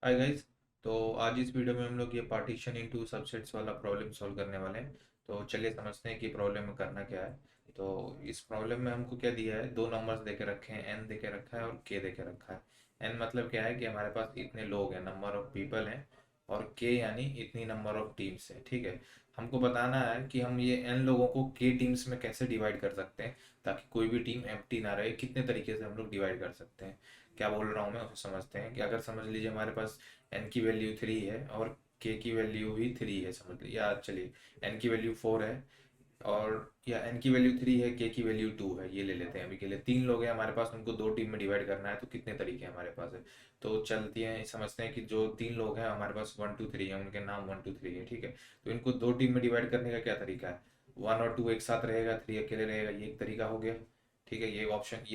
Hi guys. तो आज इस वीडियो में हम लोग ये पार्टीशन इनटू सबसेट्स वाला प्रॉब्लम सॉल्व करने वाले हैं। तो चलिए समझते हैं कि प्रॉब्लम में करना क्या है। तो इस प्रॉब्लम में हमको क्या दिया है, दो नंबर्स देके रखे हैं, एन देके रखा है और के देके रखा है। एन मतलब क्या है कि हमारे पास इतने लोग हैं, नंबर ऑफ पीपल हैं, और के यानी इतनी नंबर ऑफ टीम्स है। ठीक है, हमको बताना है कि हम ये एन लोगों को के टीम्स में कैसे डिवाइड कर सकते हैं ताकि कोई भी टीम एम्प्टी ना रहे। कितने तरीके से हम लोग डिवाइड कर सकते हैं, क्या बोल रहा हूँ मैं उसे समझते हैं। कि अगर समझ लीजिए हमारे पास एन की वैल्यू 3 है और के की वैल्यू भी 3 है, समझ लीजिए, या चलिए एन की वैल्यू 4 है और या एन की वैल्यू 3 है, के की वैल्यू 2 है, ये ले लेते हैं अभी के लिए। तीन लोग हैं हमारे पास, उनको दो टीम में डिवाइड करना है, तो कितने तरीके हमारे पास है। तो चलती हैं, समझते हैं कि जो तीन लोग हैं हमारे पास 1 2 3 है, उनके नाम 1 2 3 है। ठीक है, तो इनको दो टीम में डिवाइड करने का क्या तरीका है। 1 और 2 एक साथ रहेगा, 3 अकेले रहेगा, ये एक तरीका हो गया। ठीक है, ये ऑप्शन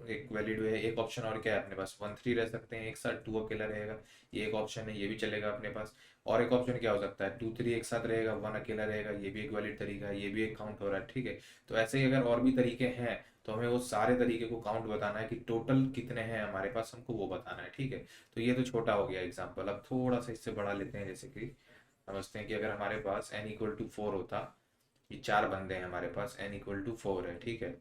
एक वैलिड है। एक ऑप्शन और क्या है अपने पास, 1 3 रह सकते हैं एक साथ, 2 अकेला रहेगा, ये एक ऑप्शन है, ये भी चलेगा अपने पास। और एक ऑप्शन क्या हो सकता है, 2 3 एक साथ रहेगा, 1 अकेला रहेगा, ये भी एक वैलिड तरीका है, ये भी एक काउंट हो रहा है। ठीक है, तो ऐसे ही अगर और भी तरीके हैं तो हमें वो सारे तरीके को काउंट बताना है कि टोटल कितने हैं हमारे पास, हमको वो बताना है। ठीक है, तो ये तो छोटा हो गया एग्जाम्पल। अब थोड़ा सा इससे बढ़ा लेते हैं, जैसे कि समझते हैं कि अगर हमारे पास n = 4 होता, ये चार बंदे हैं हमारे पास, n = 4 है। ठीक है,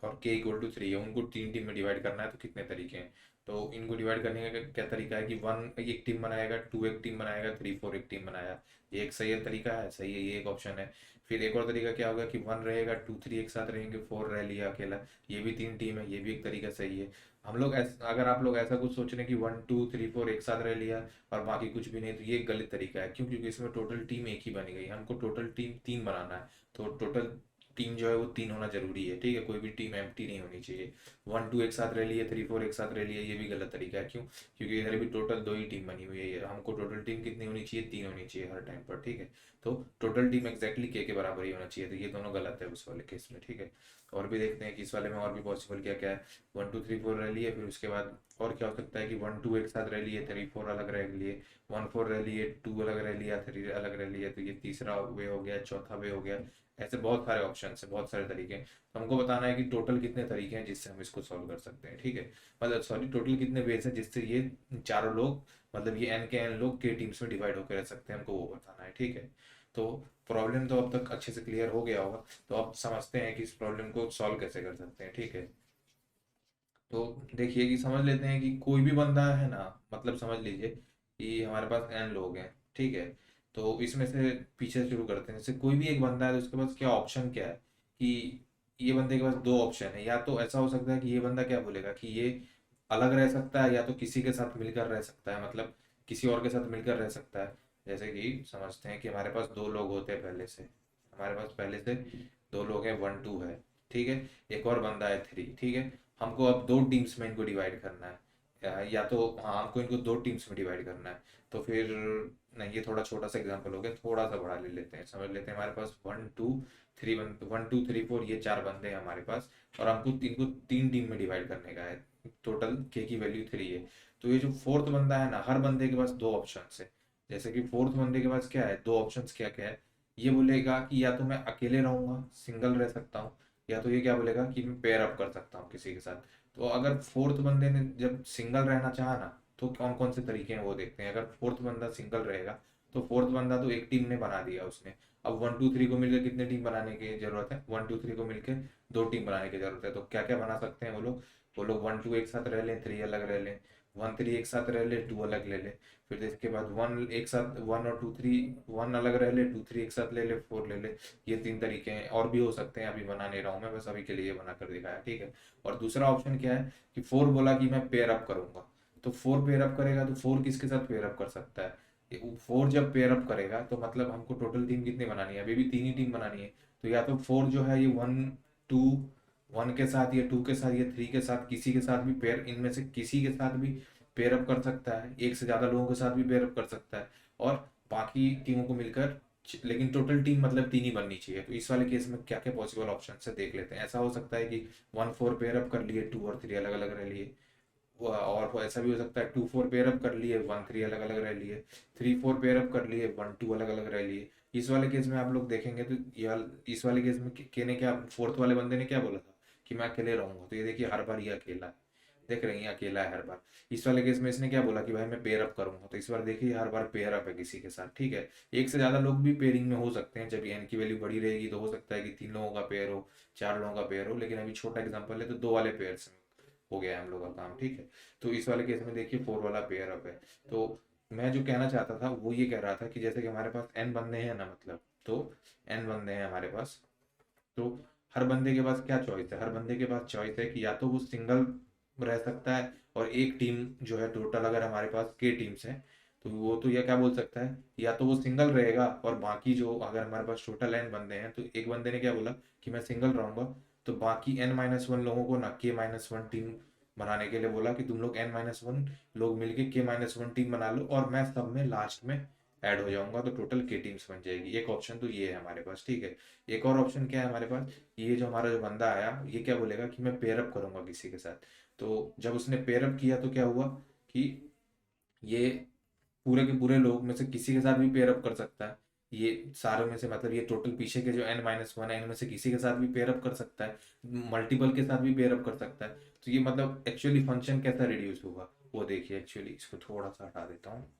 और k = 3 है, उनको तीन टीम में डिवाइड करना है, तो कितने तरीके हैं। तो इनको डिवाइड करने का क्या तरीका है कि 1 एक टीम बनाएगा, 2 एक टीम बनाएगा, 3 4 एक टीम बनाया। ये एक सही है तरीका है, सही है, ये एक ऑप्शन है। फिर एक और तरीका क्या होगा कि 1 रहेगा, 2 3 एक साथ रहेंगे, 4 रह लिया अकेला, ये भी तीन टीम है, ये भी एक तरीका सही है। हम लोग अगर आप लोग ऐसा कुछ सोच रहे हैं कि 1 2 3 4 एक साथ रह लिया और बाकी कुछ भी नहीं, तो ये गलत तरीका है। क्यों? क्योंकि इसमें टोटल टीम एक ही बनी गई, हमको टोटल टीम तीन बनाना है। तो टोटल टीम जो है वो तीन होना जरूरी है। ठीक है, कोई भी टीम एम्प्टी नहीं होनी चाहिए। 1 2 एक साथ रह लिए, 3 4 एक साथ रह लिए, ये भी गलत तरीका है। क्यों? क्योंकि इधर भी टोटल दो ही टीम बनी हुई है, हमको टोटल टीम कितनी होनी चाहिए, तीन होनी चाहिए हर टाइम पर। ठीक है, तो टोटल टीम एग्जैक्टली के बराबर ही होना चाहिए, तो ये दोनों गलत है उस वाले केस में। ठीक है, और भी देखते हैं कि इस वाले में और भी पॉसिबल क्या क्या है। 1 2 3 4 रह लिए, फिर उसके बाद और क्या हो सकता है कि 1 2 एक साथ रह लिए, 3 4 अलग रह लिए, 1 4 रह लिए, 2 अलग रह लिया, 3 अलग रह लिया, तो ये तीसरा वे हो गया, चौथा वे हो गया। ऐसे बहुत सारे ऑप्शन है, बहुत सारे तरीके हैं। तो हमको बताना है कि टोटल कितने तरीके हैं जिससे हम इसको सॉल्व कर सकते हैं। ठीक है, मतलब सॉरी, टोटल कितने वेज हैं जिससे ये चारों लोग, मतलब ये एन के एन लोग के टीम्स में डिवाइड होकर रह सकते हैं, हमको वो बताना है। ठीक है, तो प्रॉब्लम तो अब तक अच्छे से क्लियर हो गया होगा। तो अब समझते हैं कि इस प्रॉब्लम को सॉल्व कैसे कर सकते हैं। ठीक है, तो देखिए कि समझ लेते हैं कि कोई भी बंदा है ना, मतलब समझ लीजिए कि हमारे पास एन लोग हैं। ठीक है, तो इसमें से पीछे शुरू करते हैं। जैसे कोई भी एक बंदा है तो उसके पास क्या ऑप्शन क्या है कि ये बंदे के पास दो ऑप्शन है। या तो ऐसा हो सकता है कि ये बंदा क्या बोलेगा कि ये अलग रह सकता है, या तो किसी के साथ मिलकर रह सकता है, मतलब किसी और के साथ मिलकर रह सकता है। जैसे कि समझते हैं कि हमारे पास दो लोग होते हैं पहले से, हमारे पास पहले से दो लोग हैं, 1 2 है। ठीक है, एक और बंदा है 3। ठीक है, हमको अब दो टीम्स में इनको डिवाइड करना है। या तो हाँ, हमको इनको दो टीम्स में डिवाइड करना है। तो फिर नहीं, ये थोड़ा छोटा सा एग्जांपल हो गया, थोड़ा सा बड़ा ले लेते हैं। समझ लेते हैं हमारे पास 1 2 3 1 2 3 4 ये चार बंदे हैं हमारे पास, और हमको इनको तीन टीम में डिवाइड करने का है। टोटल के की वैल्यू 3 है। तो ये जो फोर्थ बंदा है ना, हर बंदे के पास दो ऑप्शन है। जैसे कि फोर्थ बंदे के पास क्या है, दो ऑप्शंस क्या क्या है। ये बोलेगा कि या तो मैं अकेले रहूंगा, सिंगल रह सकता हूँ, या तो ये क्या बोलेगा कि मैं पेयर अप कर सकता हूँ किसी के साथ। तो अगर फोर्थ बंदे ने जब सिंगल रहना चाहा ना, तो कौन कौन से तरीके हैं वो देखते हैं। अगर फोर्थ बंदा सिंगल रहेगा तो फोर्थ बंदा तो एक टीम ने बना दिया उसने। अब 1 2 3 को मिलकर कितने टीम बनाने की जरूरत है, 1 2 3 को मिलकर दो टीम बनाने की जरूरत है। तो क्या क्या बना सकते हैं वो लोग। वो लोग 1 2 एक साथ रह लें, 3 अलग रह लें, 1 3 एक साथ रह ले, 2 अलग ले ले। फिर इसके बाद 1 एक साथ, 1 और 2 3, 1 अलग रह ले, 2 3 एक साथ ले ले, 4 ले ले। ये तीन तरीके हैं, और भी हो सकते हैं, अभी बना नहीं रहा हूँ मैं, बस अभी के लिए ये बना कर दिखाया। ठीक है, और दूसरा ऑप्शन क्या है कि 4 बोला कि मैं पेयर अप करूंगा। तो 4 पेयर अप करेगा, तो 4 किसके साथ पेयर अप कर सकता है। 4 जब पेयर अप करेगा तो मतलब हमको टोटल टीम कितनी बनानी है, अभी भी तीन ही टीम बनानी है। तो या तो 4 जो है ये 1 2 1 के साथ, या 2 के साथ, या 3 के साथ, किसी के साथ भी पेयर, इनमें से किसी के साथ भी पेयर अप कर सकता है, एक से ज्यादा लोगों के साथ भी पेयर अप कर सकता है। और बाकी टीमों को मिलकर, लेकिन टोटल टीम मतलब तीन ही बननी चाहिए। तो इस वाले केस में क्या क्या पॉसिबल ऑप्शन है देख लेते हैं। ऐसा हो सकता है कि 1 4 पेयर अप कर लिए, 2 और 3 अलग अलग रह लिए। और ऐसा भी हो सकता है 2 4 पेयर अप कर लिए, 1 3 अलग अलग रह लिए, 3 4 पेयर अप कर लिए, 1 2 अलग अलग रह लिए। इस वाले केस में आप लोग देखेंगे तो यह, इस वाले केस में के ने क्या, फोर्थ वाले बंदे ने क्या बोला था कि मैं अकेले रहूंगा। तो ये देखिए हर बार ये अकेला है। देख रही हैं, अकेला है हर बार। इस वाले केस में इसने क्या बोला कि भाई मैं पेयर अप करूंगा, तो इस बार देखिए हर बार पेयर अप है किसी के साथ, ठीक है। एक से ज्यादा लोग भी पेयरिंग में हो सकते हैं, जब एन की वैल्यू बड़ी रहेगी तो हो सकता है कि 3 लोगों का पेयर हो, 4 लोगों का पेयर हो, लेकिन अभी छोटा एग्जाम्पल है तो 2 वाले पेयर से हो गया है हम लोग का काम, ठीक है। तो इस वाले केस में देखिए 4 वाला पेयर अप है। तो मैं जो कहना चाहता था वो ये कह रहा था कि जैसे कि हमारे पास एन बंदे हैं ना, मतलब तो एन बंदे हैं हमारे पास, तो हर बंदे के पास क्या चॉइस है, हर बंदे के पास चॉइस है कि या तो वो सिंगल रह सकता है, और एक टीम जो है टोटल अगर हमारे पास के टीम्स हैं तो वो तो ये क्या बोल सकता है, या तो वो सिंगल रहेगा, और बाकी जो अगर हमारे पास टोटल एन बंदे हैं तो एक बंदे ने क्या बोला कि मैं सिंगल रहूंगा, तो बाकी n-1 लोगों को ना k-1 टीम बनाने के लिए बोला कि तुम लोग n-1 लोग मिलके k-1 टीम बना लो, और मैं सब में लास्ट में ऐड हो जाऊंगा, तो टोटल के टीम्स बन जाएगी। एक ऑप्शन तो ये है हमारे पास, ठीक है। एक और ऑप्शन क्या है हमारे पास, ये जो हमारा जो बंदा आया ये क्या बोलेगा कि मैं पेयर अप करूंगा किसी के साथ। तो जब उसने पेयर अप किया तो क्या हुआ कि ये पूरे के पूरे लोग में से किसी के साथ भी पेयर अप कर सकता है, ये सारे में से, मतलब ये टोटल पीछे के जो n-1 है इनमें से किसी के साथ भी पेयर अप कर सकता है, मल्टीपल के साथ भी पेयर अप कर सकता है। तो ये मतलब एक्चुअली फंक्शन कैसा रिड्यूस होगा वो देखिए, एक्चुअली इसको थोड़ा सा हटा देता हूँ,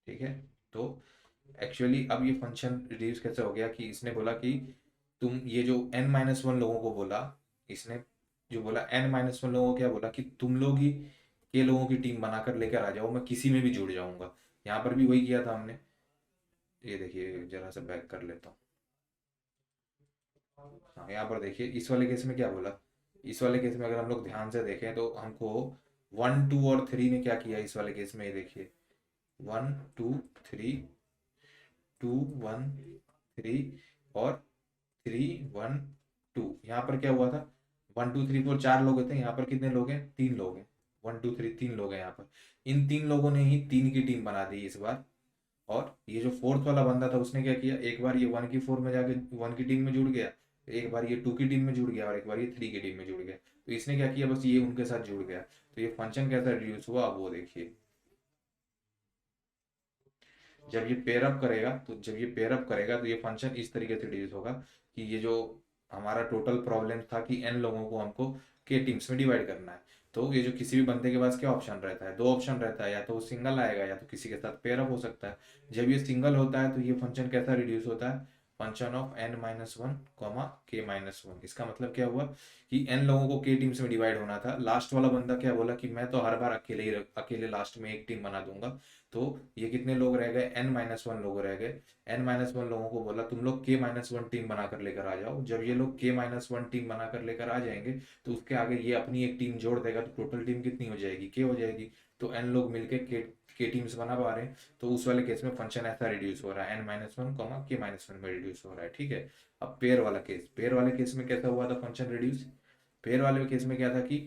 ठीक है। तो एक्चुअली अब ये फंक्शन रिड्यूस कैसे हो गया कि इसने बोला कि तुम ये जो n-1 लोगों को बोला, इसने जो बोला n-1 लोगों को क्या बोला कि तुम लोग ही के लोगों की टीम बनाकर लेकर आ जाओ, मैं किसी में भी जुड़ जाऊंगा। यहाँ पर भी वही किया था हमने, ये देखिए जरा सा बैक कर लेता हूँ। हाँ, यहाँ पर देखिए इस वाले केस में क्या बोला, इस वाले केस में अगर हम लोग ध्यान से देखें तो हमको 1 2 और 3 ने क्या किया इस वाले केस में, ये देखिए 1 2 3 2 1 3 और 3 1 2, यहाँ पर क्या हुआ था 1 2 3 4 4 लोग थे, यहाँ पर कितने लोग हैं, 3 लोग हैं। 1 2 3 3 लोग हैं यहाँ पर, इन 3 लोगों ने ही 3 की टीम बना दी इस बार। और ये जो फोर्थ वाला बंदा था उसने क्या किया, एक बार ये 1 की 4 में जाके 1 की टीम में जुड़ गया, एक बार ये 2 की टीम में जुड़ गया, और एक बार ये 3 की टीम में जुड़ गया। तो इसने क्या किया, बस ये उनके साथ जुड़ गया। तो ये फंक्शन कैसा रिड्यूस हुआ अब वो देखिए। जब ये पेयर अप करेगा तो ये फंक्शन इस तरीके से रिड्यूस होगा कि ये जो हमारा टोटल प्रॉब्लम था कि एन लोगों को हमको के टीम्स में डिवाइड करना है, तो ये जो किसी भी बंदे के पास क्या ऑप्शन रहता है, 2 ऑप्शन रहता है, या तो वो सिंगल आएगा या तो किसी के साथ पेयर अप हो सकता है। जब ये सिंगल होता है तो ये फंक्शन कैसा रिड्यूस होता है, function of n-1 comma k-1। इसका मतलब क्या हुआ कि एन लोगों को के टीम्स में डिवाइड होना था, लास्ट वाला बंदा क्या बोला कि मैं तो हर बार अकेले लास्ट में एक टीम बना दूंगा। तो ये कितने लोग रह गए, n-1 लोग रह गए। n-1 लोगों को बोला तुम लोग k-1 टीम बनाकर लेकर आ जाओ। जब ये लोग k-1 टीम बनाकर लेकर आ जाएंगे तो उसके आगे ये अपनी एक टीम जोड़ देगा, तो टोटल टीम कितनी हो जाएगी, k हो जाएगी। तो n लोग मिलके के टीम्स बना पा रहे हैं, तो उस वाले केस में फंक्शन ऐसा रिड्यूस हो रहा है, n-1 कॉमा k-1 में रिड्यूस हो रहा है, ठीक है। अब पेयर वाले केस में कैसा हुआ था फंक्शन रिड्यूस, पेयर वाले केस में क्या था कि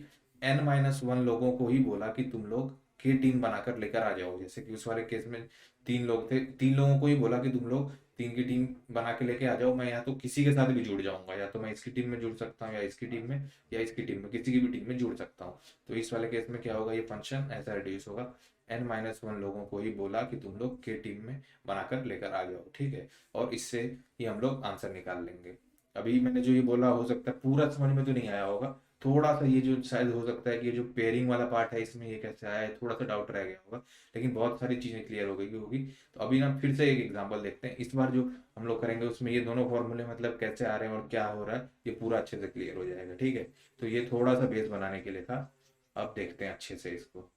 n-1 लोगों को ही बोला कि तुम लोग की टीम बनाकर लेकर आ जाओ, जैसे कि उस वाले केस में 3 लोग थे, 3 लोगों को ही बोला कि तुम लोग 3 की टीम बना के लेके आ जाओ, मैं या तो किसी के साथ भी जुड़ जाऊंगा, या तो मैं इसकी टीम में जुड़ सकता हूँ, या इसकी टीम में, या इसकी टीम में, किसी की भी टीम में जुड़ सकता हूँ। तो इस वाले केस में क्या होगा, ये फंक्शन ऐसा रिड्यूस होगा, n-1 लोगों को ही बोला कि तुम लोग के टीम में बनाकर लेकर आ जाओ, ठीक है। और इससे ही हम लोग आंसर निकाल लेंगे। अभी मैंने जो ये बोला हो सकता है पूरा समझ में तो नहीं आया होगा, थोड़ा सा ये जो शायद हो सकता है कि ये जो पेयरिंग वाला पार्ट है इसमें ये कैसे आया है थोड़ा सा डाउट रह गया होगा, लेकिन बहुत सारी चीजें क्लियर हो गई होगी। तो अभी ना फिर से एक एग्जांपल देखते हैं, इस बार जो हम लोग करेंगे उसमें ये दोनों फॉर्मूले मतलब कैसे आ रहे हैं और क्या हो रहा है ये पूरा अच्छे से क्लियर हो जाएगा, ठीक है। तो ये थोड़ा सा बेस बनाने के लिए था, अब देखते हैं अच्छे से इसको।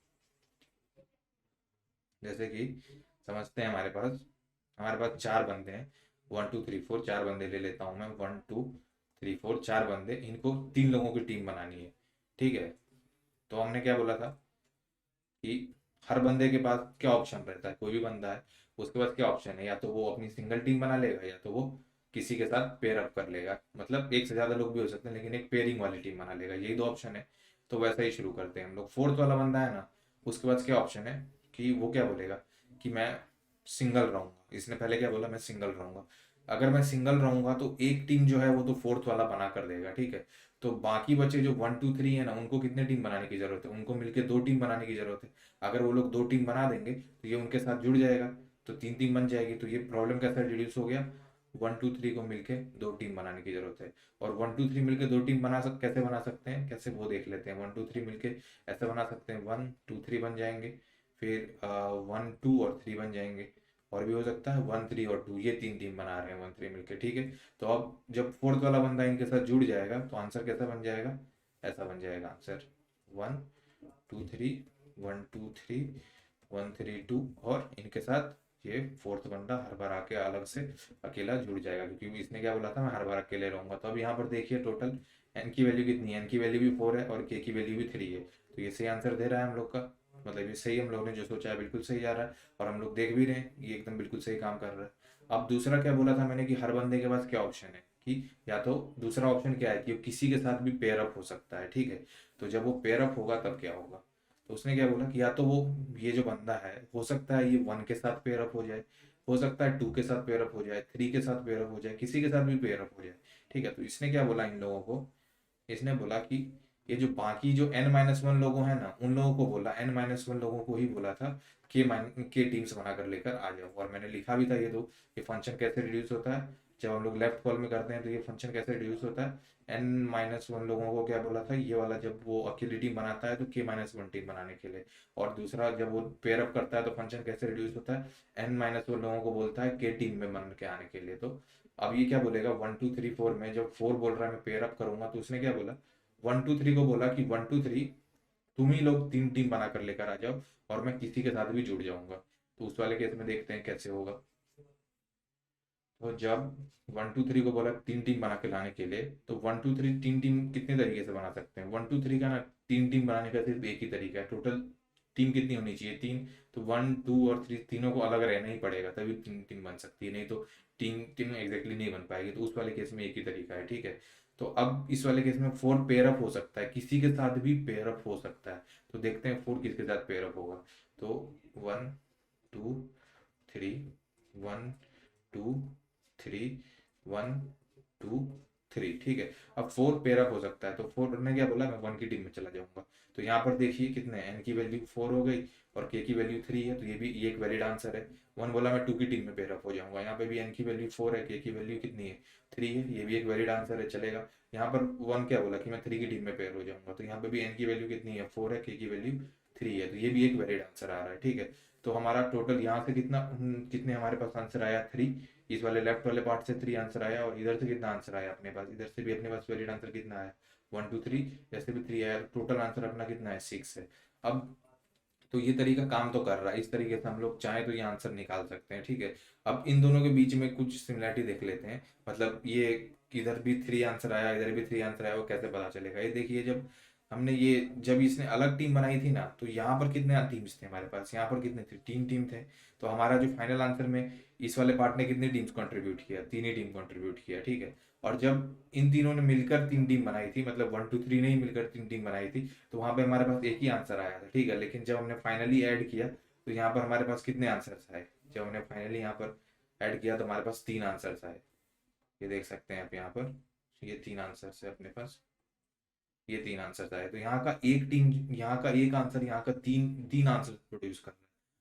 जैसे कि समझते हैं हमारे पास 4 बंदे हैं, 1 2 3 4, 4 बंदे ले लेता हूँ मैं, 1 2 3 4 4 बंदे, इनको 3 लोगों की टीम बनानी है, ठीक है। तो हमने क्या बोला था कि हर बंदे के पास क्या ऑप्शन रहता है, कोई भी बंदा है उसके पास क्या ऑप्शन है, या तो वो अपनी सिंगल टीम बना लेगा, या तो वो किसी के साथ पेयर अप कर लेगा, मतलब एक से ज्यादा लोग भी हो सकते हैं लेकिन एक पेयरिंग वाली टीम बना लेगा, यही 2 ऑप्शन है। तो वैसा ही शुरू करते हैं हम लोग। फोर्थ वाला बंदा है ना, उसके पास क्या ऑप्शन है कि वो क्या बोलेगा कि मैं सिंगल रहूंगा, इसने पहले क्या बोला, मैं सिंगल रहूंगा। अगर मैं सिंगल रहूंगा तो एक टीम जो है वो तो फोर्थ वाला बना कर देगा, ठीक है। तो बाकी बचे जो 1 2 3 है ना, उनको कितने टीम बनाने की जरूरत है, उनको मिलके 2 टीम बनाने की जरूरत है। अगर वो लोग 2 टीम बना देंगे तो ये उनके साथ जुड़ जाएगा, तो 3 टीम बन जाएगी। तो ये प्रॉब्लम कैसा रिड्यूस हो गया, 1 2 3 को मिलके दो टीम बनाने की जरूरत है। और 1 2 3 मिलके दो टीम कैसे बना सकते हैं, कैसे वो देख लेते हैं। 1 2 3 मिलके ऐसे बना सकते हैं, 1 2 3 बन जाएंगे, फिर 1 2 और 3 बन जाएंगे, और भी हो सकता है 1 3 और 2, ये तीन टीम बना रहे हैं 1 3 मिलके, ठीक है। तो अब जब फोर्थ वाला बंदा इनके साथ जुड़ जाएगा तो आंसर कैसा बन जाएगा, ऐसा बन जाएगा आंसर 1 2 3, 1 2 3, 1 3 2, और इनके साथ ये फोर्थ बंदा हर बार आके अलग से अकेला जुड़ जाएगा, क्योंकि इसने क्या बोला था, मैं हर बार अकेले रहूंगा। तो अब यहाँ पर देखिए टोटल एन की वैल्यू कितनी है, एन की वैल्यू भी 4 है और के की वैल्यू भी 3 है। तो ये सही आंसर दे रहा है हम लोग का, मतलब ये सही, हम लोग ने जो सोचा है बिल्कुल सही जा रहा है, और हम लोग देख भी रहे हैं ये एकदम बिल्कुल सही काम कर रहा है। अब दूसरा क्या बोला था मैंने कि हर बंदे के पास क्या ऑप्शन है, कि या तो दूसरा ऑप्शन क्या है कि वो किसी के साथ भी पेयर अप हो सकता है, ठीक है। तो जब वो पेयर अप होगा तब क्या होगा, तो उसने क्या बोला कि या तो वो, ये जो बंदा है हो सकता है ये 1 के साथ पेयर अप हो जाए, हो सकता है 2 के साथ पेयर अप हो जाए, 3 के साथ पेयर अप हो जाए, किसी के साथ भी पेयर अप हो जाए, ठीक है। तो इसने क्या बोला इन लोगों को, इसने बोला कि ये जो बाकी जो n-1 लोगों हैं ना, उन लोगों को बोला, n-1 लोगों को ही बोला था के टीम्स बनाकर लेकर आ जाओ। और मैंने लिखा भी था ये, तो ये फंक्शन कैसे रिड्यूस होता है, जब हम लोग लेफ्ट कॉल में करते हैं तो ये फंक्शन कैसे रिड्यूस होता है। n-1 लोगों को क्या बोला था, ये वाला जब वो अकेली टीम बनाता है तो k-1 टीम बनाने के लिए, और दूसरा जब वो पेयर अप करता है तो फंक्शन कैसे रिड्यूस होता है, n-1 लोगों को बोलता है के टीम में बन के आने के लिए। तो अब ये क्या बोलेगा, 1 2 3 4 में जब 4 बोल रहा है मैं पेयर अप करूंगा, तो उसने क्या बोला, 1 2 3 को बोला कि 1 2 3 तुम ही लोग तीन टीम बनाकर लेकर आ जाओ, और मैं किसी के साथ भी जुड़ जाऊंगा। तो उस वाले केस में देखते हैं कैसे होगा। तो जब 1 2 3 को बोला तीन टीम बना के लाने के लिए, तो 1 2 3 तीन टीम कितने तरीके से बना सकते हैं, 1 2 3 का ना तीन टीम बनाने का सिर्फ एक ही तरीका है। टोटल टीम कितनी होनी चाहिए, तीन। तो 1 2 और 3 तीनों को अलग रहना ही पड़ेगा, तभी तीन टीम बन सकती है, नहीं तो टीम टीम एग्जैक्टली नहीं बन पाएगी। तो उस वाले केस में एक ही तरीका है, ठीक है। तो अब इस वाले केस में 4 पेयर अप हो सकता है, किसी के साथ भी पेयर अप हो सकता है। तो देखते हैं 4 किसके साथ पेयर अप होगा। तो 1 2 3, 1 2 3, 1 2 3, ठीक है। अब 4 पेयर अप हो सकता है, तो 4 ने क्या बोला, मैं 1 की टीम में चला जाऊंगा। तो यहाँ पर देखिए कितने, एन की वैल्यू 4 हो गई और के की वैल्यू 3 है, तो ये एक वैलिड आंसर है। 1 बोला मैं 2 की टीम में पेयर अप हो जाऊंगा, यहाँ पे भी एन की वैल्यू 4 है, के की वैल्यू कितनी है, 3 है, ये भी एक वैलिड आंसर है, चलेगा। यहाँ पर 1 क्या बोला कि मैं 3 की टीम में पेयर हो जाऊंगा, तो यहाँ पे भी एन की वैल्यू कितनी है, 4 है, के की वैल्यू 3 है, तो ये भी एक वैलिड आंसर आ रहा है, ठीक है। तो हमारा टोटल यहाँ से कितना, कितने हमारे पास आंसर आया, 3। इस वाले लेफ्ट वाले पार्ट से 3 आंसर आया, और इधर से कितना आंसर आया अपने पास, इधर से भी अपने पास वैलिड आंसर कितना आया, 1 2 3, जैसे भी 3 आया, टोटल आंसर अपना कितना है, 6 है। अब तो ये तरीका काम तो कर रहा है, इस तरीके से हम लोग चाहे तो ये आंसर निकाल सकते हैं, ठीक है। अब इन दोनों के बीच में कुछ सिमिलरिटी देख लेते हैं, मतलब ये इधर भी 3 आंसर आया, इधर भी 3 आंसर आया, वो कैसे पता चलेगा। ये देखिए, जब इसने अलग टीम बनाई थी ना, तो यहाँ पर कितने टीम्स थे हमारे पास, यहाँ पर कितने थे, 3 टीम थे। तो हमारा जो फाइनल आंसर में इस वाले पार्ट ने कितनी टीम्स कंट्रीब्यूट किया, 3 ही टीम कंट्रीब्यूट किया, ठीक है। और जब इन तीनों ने मिलकर 3 टीम बनाई थी, मतलब 1 2 3 ने ही मिलकर 3 टीम बनाई थी, तो वहां पे हमारे पास एक ही आंसर आया था, ठीक है। लेकिन जब हमने फाइनली ऐड किया तो यहाँ पर हमारे पास कितने आंसर्स आए, जब हमने फाइनली यहाँ पर ऐड किया तो हमारे पास 3 आंसर्स आए। ये देख सकते हैं आप यहाँ पर, ये 3 आंसर्स है अपने पास, ये 3 आंसर्स आए। तो यहाँ का एक आंसर, यहाँ का तीन तीन आंसर प्रोड्यूस कर रहा है।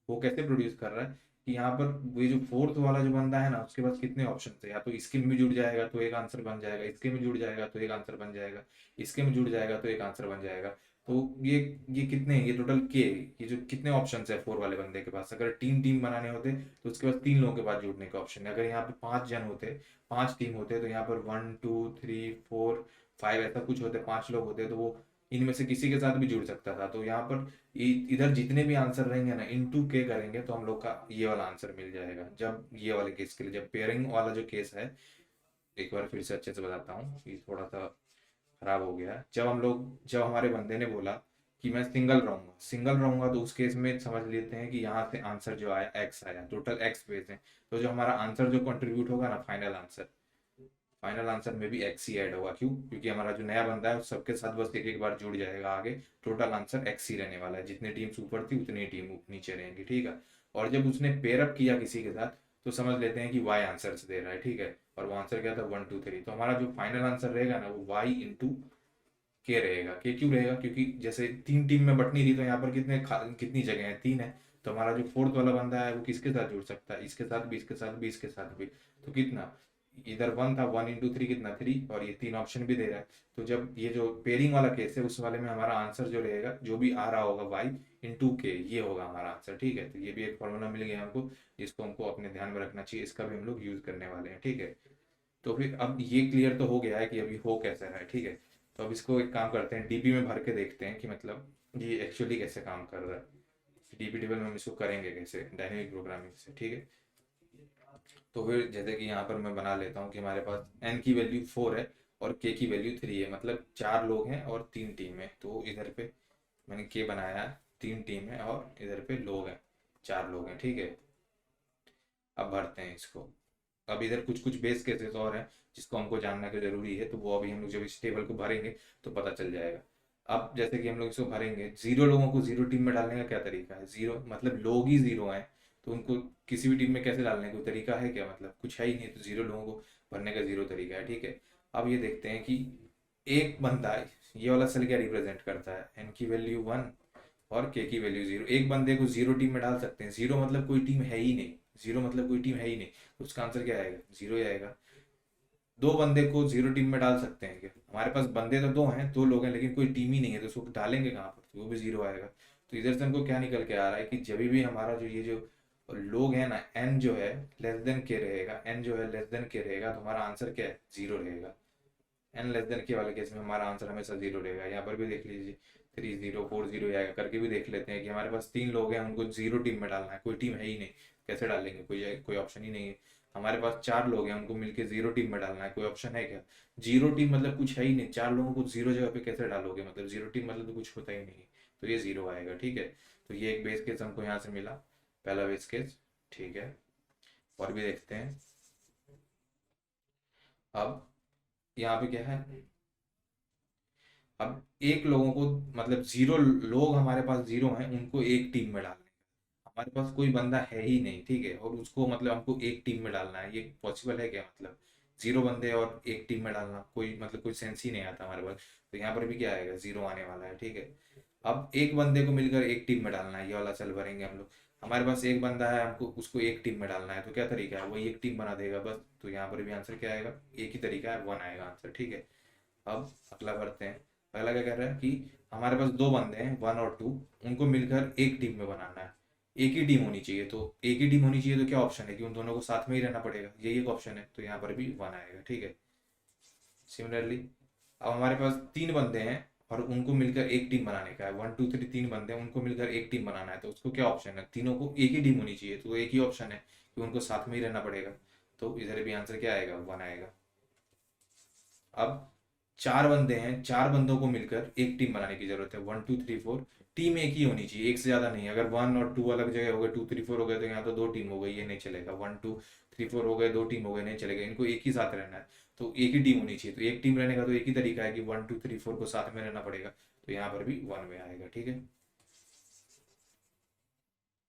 वो कैसे प्रोड्यूस कर रहा है कि यहाँ पर ये जो फोर्थ वाला जो बंदा है ना, उसके पास कितने ऑप्शन थे, या तो इसके में जुड़ जाएगा तो एक आंसर बन जाएगा, इसके में जुड़ जाएगा तो एक आंसर बन जाएगा, इसके में जुड़ जाएगा तो एक आंसर बन जाएगा। तो ये कितने हैं, ये टोटल के, ये जो कितने ऑप्शन है 4 वाले बंदे के पास, अगर 3 टीम बनाने होते तो उसके पास 3 लोगों के पास जुड़ने का ऑप्शन है। अगर यहाँ पे 5 जन होते, 5 टीम होते, तो यहाँ पर 1 2 3 4 5 ऐसा कुछ होते, 5 लोग होते, तो वो इनमें से किसी के साथ भी जुड़ सकता था। तो यहाँ पर इधर जितने भी आंसर रहेंगे ना, इनटू के करेंगे तो हम लोग का ये वाला आंसर मिल जाएगा। जब ये वाले केस के लिए, जब पेयरिंग वाला जो केस है, एक बार फिर से अच्छे से बताता हूँ, ये थोड़ा सा खराब हो गया है। जब हमारे बंदे ने बोला कि मैं सिंगल रहूंगा, तो उस केस में समझ लेते हैं कि यहाँ से आंसर जो आया एक्स आया, टोटल एक्स पेज है। तो जो हमारा आंसर जो कंट्रीब्यूट होगा ना, फाइनल आंसर में भी एक्स ही ऐड होगा। क्यों? क्योंकि हमारा जो नया बंदा है उस सबके साथ बस एक एक बार जुड़ जाएगा आगे, टोटल आंसर एक्स ही रहने वाला है, जितनी टीम्स ऊपर थी उतनी टीम नीचे रहेंगी, ठीक है। और जब उसने पेयर अप किया किसी के साथ, तो समझ लेते हैं कि वाई आंसर दे रहा है, ठीक है। और वो आंसर क्या था, 1 2 3। तो हमारा जो फाइनल आंसर रहेगा ना, वो वाई इंटू के रहेगा। के क्यों रहेगा, क्योंकि जैसे 3 टीम में बटनी थी, तो यहाँ पर कितनी जगह है, 3 है। तो हमारा जो फोर्थ वाला बंदा है वो किसके साथ जुड़ सकता है, इसके साथ भी, इसके साथ भी, इसके साथ भी। तो कितना, इधर 1 था, 1 into 3 कितना 3, और ये 3 ऑप्शन भी दे रहा है। तो जब ये जो पेयरिंग वाला केस है उस वाले में हमारा आंसर जो रहेगा, जो भी आ रहा होगा y/k, ये होगा हमारा आंसर। ठीक है, तो ये भी एक फॉर्मूला मिल गया हमको, जिसको हमको अपने ध्यान में रखना चाहिए, इसका भी हम लोग यूज करने वाले हैं। ठीक है, तो फिर अब ये क्लियर तो हो गया है कि अभी हो कैसा रहा है। ठीक है, तो अब इसको एक काम करते हैं, डीबी में भर के देखते हैं कि मतलब ये एक्चुअली कैसे काम कर रहा है, डीबी टेबल में हम इसको करेंगे कैसे डायनेमिक प्रोग्रामिंग से। ठीक है, तो फिर जैसे कि यहाँ पर मैं बना लेता हूँ कि हमारे पास n की वैल्यू 4 है और k की वैल्यू 3 है, मतलब 4 लोग हैं और 3 टीम है। तो इधर पे मैंने k बनाया है, 3 टीम है, और इधर पे लोग हैं, 4 लोग हैं। ठीक है, अब भरते हैं इसको। अब इधर कुछ कुछ बेस केसेस और हैं जिसको हमको जानना का जरूरी है, तो वो अभी हम लोग जब इस टेबल को भरेंगे तो पता चल जाएगा। अब जैसे कि हम लोग इसको भरेंगे, 0 लोगों को 0 टीम में डालने का क्या तरीका है, 0 मतलब लोग ही 0 हैं, तो उनको किसी भी टीम में कैसे डालने का कोई तरीका है क्या, मतलब कुछ है ही नहीं, तो 0 लोगों को भरने का 0 तरीका है। ठीक है, अब ये देखते हैं कि एक बंदा, ये वाला सेल क्या रिप्रेजेंट करता है, एन की वैल्यू 1 और के की वैल्यू 0, एक बंदे को 0 टीम में डाल सकते हैं, 0 मतलब कोई टीम है ही नहीं, 0 मतलब कोई टीम है ही नहीं, तो उसका आंसर क्या आएगा, 0 ही आएगा। दो बंदे को 0 टीम में डाल सकते हैं क्या, हमारे पास बंदे तो दो हैं, 2 लोग हैं, लेकिन कोई टीम ही नहीं है, तो उसको डालेंगे कहाँ पर, तो वो भी 0 आएगा। तो इधर से हमको क्या निकल के आ रहा है कि जब भी हमारा जो ये जो लोग हैं ना, एन जो है लेस देन के रहेगा, एन जो है लेस देन के रहेगा, तो हमारा आंसर क्या है, 0 रहेगा। एन लेस देन के वाले केस में हमारा आंसर हमेशा 0 रहेगा। यहाँ पर भी देख लीजिए 3 0 4 0 आएगा, करके भी देख लेते हैं कि हमारे पास 3 लोग हैं, उनको 0 टीम में डालना है, कोई टीम है ही नहीं, कैसे डालेंगे, कोई कोई ऑप्शन ही नहीं है। हमारे पास 4 लोग हैं, उनको मिलके 0 टीम में डालना है, कोई ऑप्शन है क्या, 0 टीम मतलब कुछ है ही नहीं, 4 लोगों को 0 जगह पे कैसे डालोगे, मतलब 0 टीम मतलब तो कुछ होता ही नहीं है, तो ये 0 आएगा। ठीक है, तो ये एक बेस केस हमको यहाँ से मिला, पहला बेस केस। ठीक है, और भी देखते हैं। अब यहाँ पे क्या है, अब एक लोगों को मतलब 0 लोग हमारे पास 0 हैं, उनको एक टीम में डालना है, हमारे पास कोई बंदा है ही नहीं। ठीक है, और उसको मतलब हमको एक टीम में डालना है, ये पॉसिबल है क्या, मतलब 0 बंदे और एक टीम में डालना, कोई मतलब कोई सेंस ही नहीं आता हमारे पास, तो यहाँ पर भी क्या आएगा, 0 आने वाला है। ठीक है, अब एक बंदे को मिलकर एक टीम में डालना है, ये वाला सेल भरेंगे हम लोग। हमारे पास एक बंदा है, हमको उसको एक टीम में डालना है, तो क्या तरीका है, वही एक टीम बना देगा बस, तो यहाँ पर भी आंसर क्या आएगा, एक ही तरीका है, 1 आएगा आंसर। ठीक है, अब अगला भरते हैं। अगला क्या कर रहा है कि हमारे पास दो बंदे हैं 1 और 2, उनको मिलकर एक टीम में बनाना है, एक ही टीम होनी चाहिए, तो एक ही टीम होनी चाहिए, तो क्या ऑप्शन है कि उन दोनों को साथ में ही रहना पड़ेगा, यही एक ऑप्शन है, तो यहाँ पर भी 1 आएगा। ठीक है, सिमिलरली अब हमारे पास 3 बंदे हैं और उनको मिलकर एक टीम बनाने का है, 1 2 3 3 बंदे हैं, उनको मिलकर एक टीम बनाना है, तो उसको क्या ऑप्शन है, तीनों को एक ही टीम होनी चाहिए, तो एक ही ऑप्शन है कि उनको साथ में ही रहना पड़ेगा, तो इधर भी आंसर क्या आएगा, 1 आएगा। अब 4 बंदे हैं, 4 बंदों को मिलकर एक टीम बनाने की जरूरत है, 1 2 3 4, टीम एक ही होनी चाहिए, एक से ज्यादा नहीं। अगर 1 और 2 अलग जगह हो गए, 2 3 4 हो गए, तो यहाँ तो 2 टीम हो गई, ये नहीं चलेगा, 1 2 3 4 हो गए, 2 टीम हो गए, नहीं चलेगा, इनको एक ही साथ रहना है, तो एक ही टीम होनी चाहिए, तो एक टीम रहने का तो एक ही तरीका है कि 1 2 3 4 को साथ में रहना पड़ेगा, तो यहाँ पर भी 1 में आएगा। ठीक है,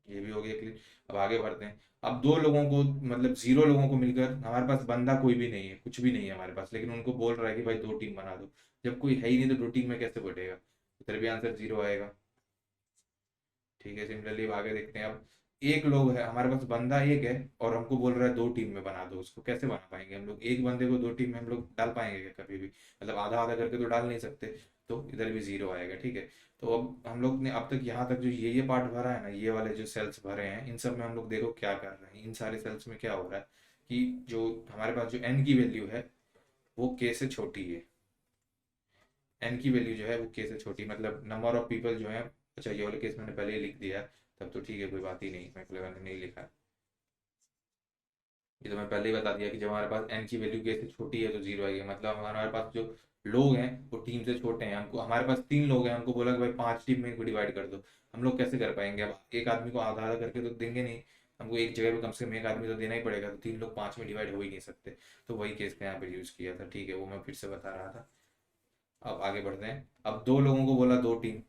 ये भी हो गया क्लियर। अब आगे बढ़ते हैं। अब दो लोगों को मतलब 0 लोगों को मिलकर, हमारे पास बंदा कोई भी नहीं है, कुछ भी नहीं है हमारे पास, लेकिन उनको बोल रहा है कि भाई 2 टीम बना दो, जब कोई है ही नहीं तो 2 टीम में कैसे बैठेगा, इधर भी आंसर 0 आएगा। ठीक है, सिमिलरली आगे देखते हैं। अब एक लोग है हमारे पास, बंदा एक है और हमको बोल रहा है 2 टीम में बना दो, उसको कैसे बना पाएंगे हम लोग, एक बंदे को 2 टीम में हम लोग डाल पाएंगे क्या कभी भी, मतलब आधा आधा करके तो डाल नहीं सकते, तो इधर भी 0 आएगा। ठीक है, तो अब हम लोग ने अब तक यहाँ तक जो ये पार्ट भरा है ना, ये वाले जो सेल्स भरे हैं, इन सब में हम लोग देखो क्या कर रहे हैं, इन सारे सेल्स में क्या हो रहा है कि जो हमारे पास जो एन की वैल्यू है वो के से छोटी है, एन की वैल्यू जो है वो के से छोटी, मतलब नंबर ऑफ पीपल जो है, अच्छा ये वाले केस मैंने पहले ही लिख दिया है, तब तो ठीक है, कोई बात ही नहीं, मैंने नहीं लिखा, ये तो मैं पहले ही बता दिया कि जब हमारे पास एन की वैल्यू के से छोटी है तो 0 आएगी, मतलब हमारे पास जो लोग हैं वो टीम से छोटे हैं, हमको हमारे पास 3 लोग हैं, हमको बोला कि भाई 5 टीम में इनको डिवाइड कर दो, हम लोग कैसे कर पाएंगे, अब एक आदमी को आधा आधा करके तो देंगे नहीं, हमको एक जगह पे कम से कम एक आदमी तो देना ही पड़ेगा, तो 3 लोग 5 में डिवाइड हो ही नहीं सकते, तो वही केस का यहाँ पे यूज किया था। ठीक है, वो मैं फिर से बता रहा था। अब आगे बढ़ते हैं। अब दो लोगों को बोला 2 टीम,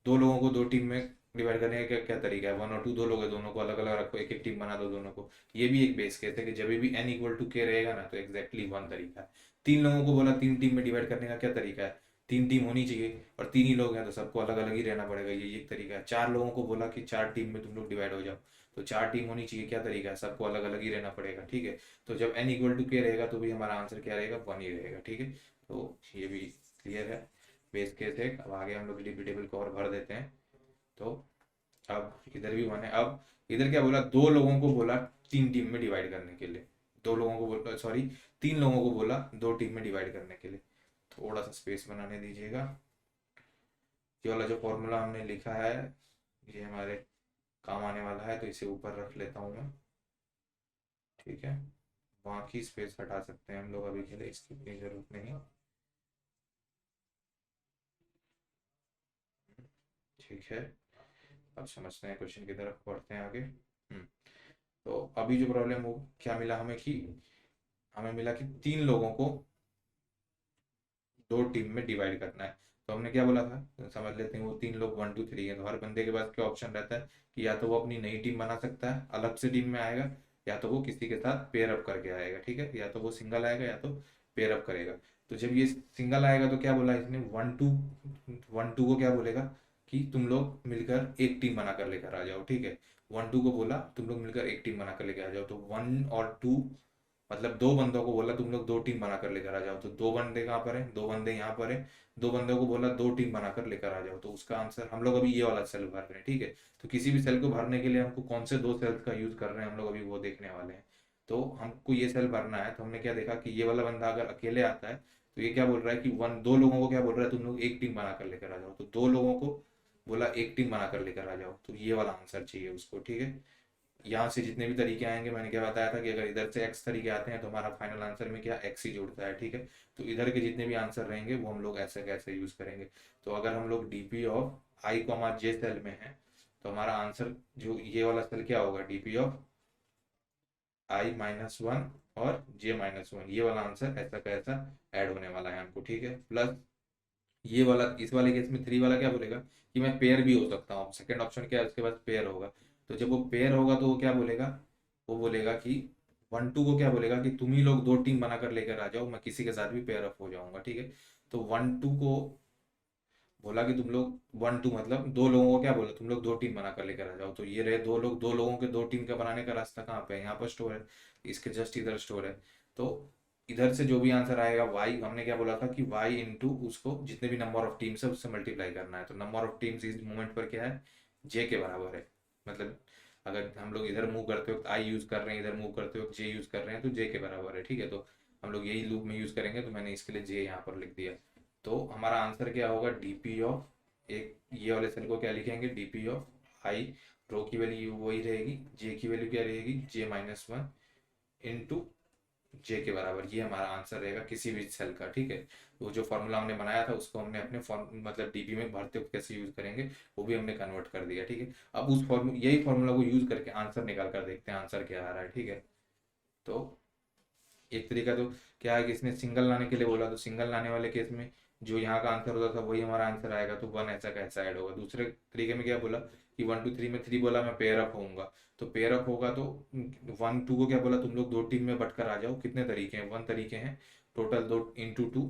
2 लोगों को 2 टीम में डिवाइड करने का क्या क्या तरीका है, 1 और 2, 2 लोग हैं, दोनों को अलग अलग रखो, एक एक टीम बना दो दोनों को, ये भी एक बेस केस है कि जब भी एन इक्वल टू के रहेगा ना, तो एग्जैक्टली 1 तरीका है। 3 लोगों को बोला 3 टीम में डिवाइड करने का क्या तरीका है, 3 टीम होनी चाहिए और 3 ही लोग हैं, तो सबको अलग अलग ही रहना पड़ेगा, ये एक तरीका है। 4 लोगों को बोला कि 4 टीम में तुम लोग डिवाइड हो जाओ, तो 4 टीम होनी चाहिए, क्या तरीका है, सबको अलग अलग ही रहना पड़ेगा, ठीक है। तो जब n इक्वल टू के रहेगा तो भी हमारा आंसर क्या रहेगा, 1 ही रहेगा, ठीक है। तो ये भी क्लियर है, बेस केस है। अब आगे हम लोग रिपीटेबल को और भर देते हैं। तो अब इधर भी 1 है। अब इधर क्या बोला, दो लोगों को बोला 3 टीम में डिवाइड करने के लिए, दो लोगों को बोला, सॉरी 3 लोगों को बोला 2 टीम में डिवाइड करने के लिए। थोड़ा सा स्पेस बनाने दीजिएगा। ये वाला जो फॉर्मूला हमने लिखा है ये हमारे काम आने वाला है, तो इसे ऊपर रख लेता हूँ मैं, ठीक है। वहाँ की स्पेस हटा सकते हैं हम लोग अभी के लिए, इसकी कोई जरूरत नहीं, ठीक है। अब समझते हैं, क्वेश्चन की तरफ बढ़ते हैं आगे। तो अभी जो प्रॉब्लम वो क्या मिला हमें कि हमें मिला कि 3 लोगों को 2 टीम में डिवाइड करना है। तो हमने क्या बोला था, तो समझ लेते हैं। वो 3 लोग 1 2 3 है, तो हर बंदे के पास क्या ऑप्शन रहता है कि या तो वो अपनी नई टीम बना सकता है, अलग से टीम में आएगा, या तो वो किसी के साथ पेयर अप करके आएगा, ठीक है। या तो वो सिंगल आएगा या तो पेयर अप करेगा। तो जब ये सिंगल आएगा तो क्या बोला इसने, 1 2 को क्या बोलेगा कि तुम लोग मिलकर एक टीम बनाकर लेकर आ जाओ, ठीक है। 1 2 को बोला तुम लोग मिलकर एक टीम बनाकर लेकर आ जाओ, तो 1 और 2 मतलब दो बंदों को बोला तुम लोग 2 टीम बनाकर लेकर आ जाओ, तो 2 बंदे कहाँ पर हैं, 2 बंदे यहाँ पर हैं। 2 बंदों को बोला 2 टीम बनाकर लेकर आ जाओ, तो उसका आंसर हम लोग अभी ये वाला सेल भर रहे हैं, ठीक है। तो किसी भी सेल को भरने के लिए हमको कौन से 2 सेल्स का यूज कर रहे हैं हम लोग अभी वो देखने वाले हैं। तो हमको ये सेल भरना है, तो हमने क्या देखा कि ये वाला बंदा अगर अकेले आता है तो ये क्या बोल रहा है कि 2 लोगों को क्या बोल रहा है, तुम लोग एक टीम बनाकर लेकर आ जाओ, तो 2 लोगों को बोला एक टीम बनाकर लेकर आ जाओ, तो ये वाला आंसर चाहिए उसको, ठीक है। यहाँ से जितने भी तरीके आएंगे, मैंने क्या बताया था कि अगर इधर से एक्स तरीके आते हैं तो हमारा फाइनल आंसर में क्या एक्स ही जुड़ता है, ठीक है। तो इधर के जितने भी आंसर रहेंगे वो हम लोग ऐसे कैसे यूज करेंगे। तो अगर हम लोग DP of I comma j cell में है तो हमारा आंसर जो ये वाला सेल क्या होगा, डीपी ऑफ I-1 और J-1, ये वाला आंसर ऐसा कैसा ऐड होने वाला है हमको, ठीक है। प्लस ये वाला, इस वाले केस में 3 वाला क्या बोलेगा कि मैं पेयर भी हो सकता हूँ, सेकंड ऑप्शन क्या है उसके पास पेयर होगा। तो जब वो पेयर होगा तो वो क्या बोलेगा, वो बोलेगा कि 1 2 को क्या बोलेगा कि तुम ही लोग 2 टीम बनाकर लेकर आ जाओ, मैं किसी के साथ भी पेयर अप हो जाऊंगा, ठीक है। तो 1 2 को बोला कि तुम लोग 1 2 मतलब 2 लोगों को क्या बोला, तुम लोग 2 टीम बनाकर लेकर आ जाओ, तो ये रहे 2 लोग, 2 लोगों के 2 टीम का बनाने का रास्ता कहाँ पे है, यहाँ पर स्टोर है, इसके जस्ट इधर स्टोर है। तो इधर से जो भी आंसर आएगा वाई, हमने क्या बोला था कि वाई इंटू उसको जितने भी नंबर ऑफ टीम्स है उससे मल्टीप्लाई करना है। तो नंबर ऑफ टीम्स इस मोमेंट पर क्या है, जे के बराबर है। मतलब अगर हम लोग इधर मूव करते वक्त आई यूज कर रहे हैं, इधर मूव करते वक्त जे यूज कर रहे हैं, तो जे के बराबर है, ठीक है। तो हम लोग यही लूप में यूज करेंगे, तो मैंने इसके लिए जे यहाँ पर लिख दिया। तो हमारा आंसर क्या होगा, डीपी ऑफ एक ये वाले सेल को क्या लिखेंगे, डीपी ऑफ आई, रो की वैल्यू वही रहेगी, जे की वैल्यू क्या रहेगी, J-1 इंटू जे के बराबर, ये हमारा आंसर रहेगा किसी भी सेल का, ठीक है। वो जो फॉर्मूला हमने बनाया था उसको हमने अपने फॉर्म मतलब डीपी में भरते हुए कैसे यूज करेंगे वो भी हमने कन्वर्ट कर दिया, ठीक है। अब उस फॉर्मूला, यही फॉर्मूला को यूज करके आंसर निकाल कर देखते हैं आंसर क्या आ रहा है, ठीक है। तो एक तरीका तो क्या है कि इसने सिंगल लाने के लिए बोला, तो सिंगल लाने वाले केस में जो यहाँ का आंसर होता था वही हमारा आंसर आएगा, तो 1 ऐसा कैसा ऐड होगा। दूसरे तरीके में क्या बोला कि 1 2 3 में 3 बोला मैं पेयर अप होऊंगा, तो पेयर अप होगा तो 1 2 को क्या बोला तुम लोग 2 टीम में बटकर आ जाओ, कितने तरीके हैं, 1 तरीके हैं टोटल, 2 इंटू 2।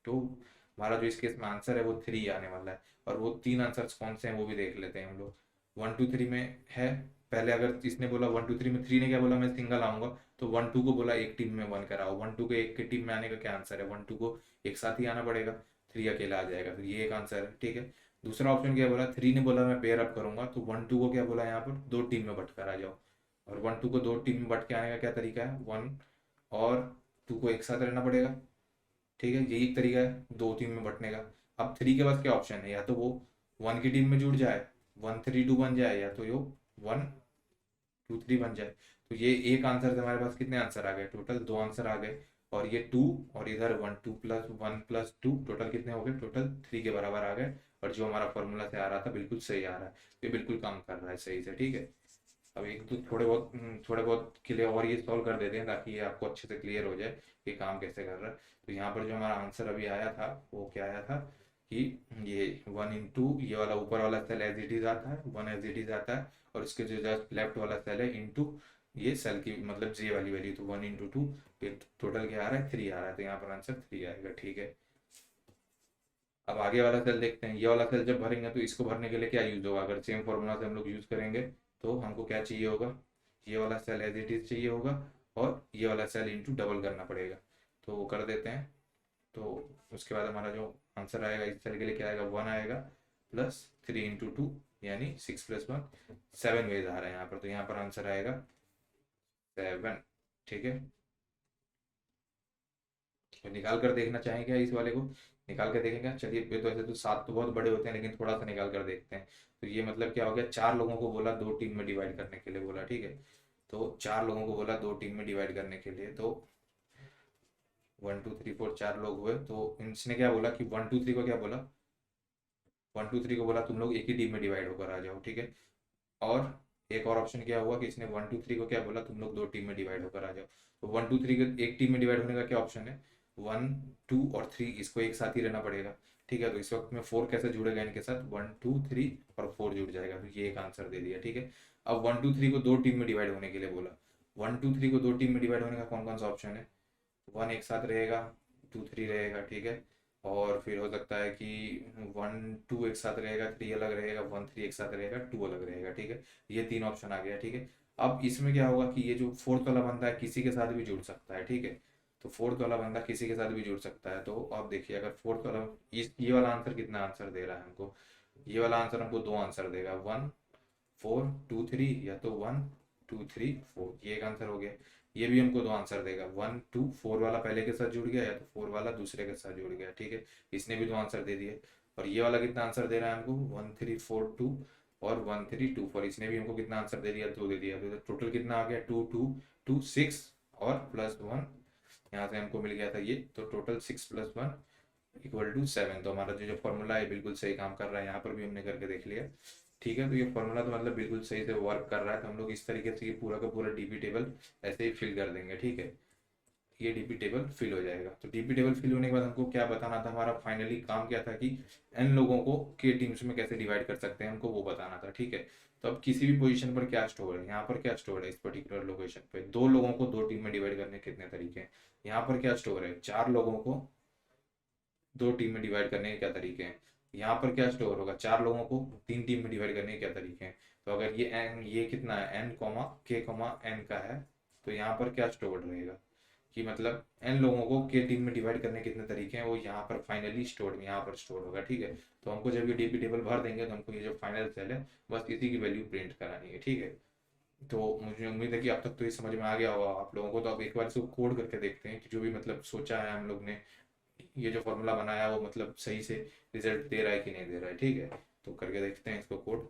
तो हमारा जो इस केस में आंसर है वो 3 आने वाला है। और वो 3 आंसर्स कौन से हैं वो भी देख लेते हैं हम लोग। 1 2 3 में है, पहले अगर इसने बोला 1 2 3 में 3 ने क्या बोला मैं सिंगल आऊंगा, तो 1 2 को बोला एक टीम में 1 कराओ। 1 2 को एक की टीम में आने का क्या आंसर है, 1 2 को एक साथ ही आना पड़ेगा, 3 अकेला आ जाएगा, तो ये एक आंसर है, ठीक है। दूसरा ऑप्शन क्या बोला, 3 ने बोला मैं पेयर अप करूंगा, तो 1 2 को क्या बोला यहाँ पर 2 टीम में बट कर आ जाओ। और 1 2 को 2 टीम में बट के आने का क्या तरीका है, 1 और 2 को एक साथ रहना पड़ेगा, ठीक है। यही एक तरीका है 2 टीम में बंटने का। अब 3 के पास क्या ऑप्शन है, या तो वो 1 की टीम में जुड़ जाए, 1 3 2 बन जाए, या तो यो 1 2 3 बन जाए। तो ये एक आंसर से हमारे पास कितने आंसर आ गए, टोटल 2 आंसर आ गए। और ये 2 और इधर 1 2 + 1 + 2 टोटल कितने हो गए, टोटल 3 के बराबर आ गए। और जो हमारा फॉर्मूला से आ रहा था बिल्कुल सही आ रहा है, ये बिल्कुल काम कर रहा है सही से, ठीक है। अब एक तो थोड़े बहुत के लिए और ये सॉल्व कर देते हैं ताकि ये आपको अच्छे से क्लियर हो जाए कि काम कैसे कर रहा है। तो यहाँ पर जो हमारा आंसर अभी आया था वो क्या आया था कि ये 1 इंटू ये वाला ऊपर वाला सेल एज इट इज आता है, 1 एज इट इज आता है, और इसके जो जस्ट लेफ्ट वाला सेल है इंटू ये सेल की मतलब जे वाली वैल्यू, तो 1 इंटू 2, फिर टोटल क्या आ रहा है 3 आ रहा है, तो यहाँ पर आंसर 3 आएगा, ठीक है। अब आगे वाला सेल देखते हैं, ये वाला सेल जब भरेंगे तो इसको भरने के लिए क्या यूज होगा, अगर सेम फॉर्मूला से हम लोग यूज करेंगे तो हमको क्या चाहिए होगा, ये वाला सेल एज इट इज चाहिए होगा और ये वाला सेल इंटू डबल करना पड़ेगा। तो वो कर देते हैं। तो उसके बाद हमारा जो आंसर आएगा इस सेल के लिए क्या आएगा, 1 आएगा प्लस 3 इंटू 2 यानी 6 + 1, 7 वेज आ रहा है यहाँ पर। तो यहाँ पर आंसर आएगा 7। ठीक है, तो निकाल कर देखना चाहेंगे क्या इस वाले को, निकाल कर देखेंगे। चलिए, ये तो ऐसे तो 7 तो बहुत बड़े होते हैं, लेकिन थोड़ा सा निकाल कर देखते हैं। तो ये मतलब क्या हो गया, 4 लोगों को बोला 2 टीम में डिवाइड करने के लिए बोला। ठीक है, तो 4 लोगों को बोला 2 टीम में डिवाइड करने के लिए। तो 1 2 3 4 4 लोग हुए। तो इसने क्या बोला कि 1 2 3 को क्या बोला, 1 2 3 को बोला तुम लोग एक ही टीम में डिवाइड होकर आ जाओ। ठीक है, और एक और ऑप्शन क्या हुआ कि इसने 1 2 3 को क्या बोला, तुम लोग 2 टीम में डिवाइड होकर आ जाओ। तो 1 2 3 के एक टीम में डिवाइड होने का क्या ऑप्शन है, 1 2 और 3 इसको एक साथ ही रहना पड़ेगा। ठीक है, तो इस वक्त में 4 कैसे जुड़ेगा इनके साथ, 1 2 3 और 4 जुड़ जाएगा। तो ये एक आंसर दे दिया। ठीक है, अब 1 2 3 को 2 टीम में डिवाइड होने के लिए बोला। 1 2 3 को 2 टीम में डिवाइड होने का कौन कौन सा ऑप्शन है, 1 एक साथ रहेगा, 2 3 रहेगा। ठीक है, और फिर हो सकता है कि 1 2 एक साथ रहेगा, 3 अलग रहेगा, 1 3 एक साथ रहेगा, 2 अलग रहेगा। ठीक है, ये 3 ऑप्शन आ गया। ठीक है, अब इसमें क्या होगा कि ये जो फोर्थ वाला बंदा है किसी के साथ भी जुड़ सकता है। ठीक है, तो फोर्थ वाला बंदा किसी के साथ भी जुड़ सकता है। तो आप देखिए, अगर फोर्थ वाला ये वाला आंसर कितना आंसर दे रहा है हमको, ये वाला आंसर हमको 2 आंसर देगा, 1 4 2 3, या तो 1 2 3 4, ये एक आंसर हो गया। ये भी हमको 2 आंसर देगा, 1 2 4 वाला पहले के साथ जुड़ गया, या तो 4 वाला दूसरे के साथ जुड़ गया। ठीक है, इसने भी 2 आंसर दे दिए। और ये वाला कितना आंसर दे रहा है हमको, 1 3 4 2 और 1 3 2 4, इसने भी हमको कितना आंसर दे दिया, 2 दे दिया। तो टोटल कितना आ गया, 2 2 2 6 और +1, यहाँ से हमको मिल गया था ये। तो टोटल 6 + 1 = 7। तो हमारा जो फॉर्मूला है बिल्कुल सही काम कर रहा है, यहाँ पर भी हमने करके देख लिया। ठीक है, तो ये फॉर्मूला तो मतलब बिल्कुल सही से वर्क कर रहा है। तो हम लोग इस तरीके से ये पूरा का पूरा डीपी टेबल ऐसे ही फिल कर देंगे। ठीक है, ये डीपी टेबल फिल हो जाएगा। तो डीपी टेबल फिल होने के बाद हमको क्या बताना था, हमारा फाइनली काम क्या था कि एन लोगों को के टीम्स में कैसे डिवाइड कर सकते हैं, हमको वो बताना था। ठीक है, तो अब किसी भी पोजीशन पर क्या स्टोर है, यहाँ पर क्या स्टोर है, इस पर्टिकुलर लोकेशन पे 2 लोगों को 2 टीम में डिवाइड करने के कितने तरीके हैं। यहाँ पर क्या स्टोर है, 4 लोगों को 2 टीम में डिवाइड करने के क्या तरीके हैं। यहाँ पर क्या स्टोर होगा, 4 लोगों को 3 टीम में डिवाइड करने के क्या तरीके हैं। तो अगर ये एन, ये कितना है, एन कॉमा के कॉमा एन का है, तो यहाँ पर क्या स्टोर रहेगा कि मतलब एन लोगों को के टीम में डिवाइड करने के कितने तरीके हैं, वो यहाँ पर फाइनली स्टोर, यहाँ पर स्टोर होगा। ठीक है, तो हमको जब ये डीपी टेबल भर देंगे तो हमको ये जो फाइनल सेल है बस इसी की वैल्यू प्रिंट करानी है। ठीक है, तो मुझे उम्मीद है कि अब तक तो ये समझ में आ गया होगा आप लोगों को। तो अब एक बार इसको कोड करके देखते हैं कि जो भी मतलब सोचा है हम लोग ने, ये जो फॉर्मूला बनाया है वो मतलब सही से रिजल्ट दे रहा है कि नहीं दे रहा है। ठीक है, तो करके देखते हैं इसको कोड।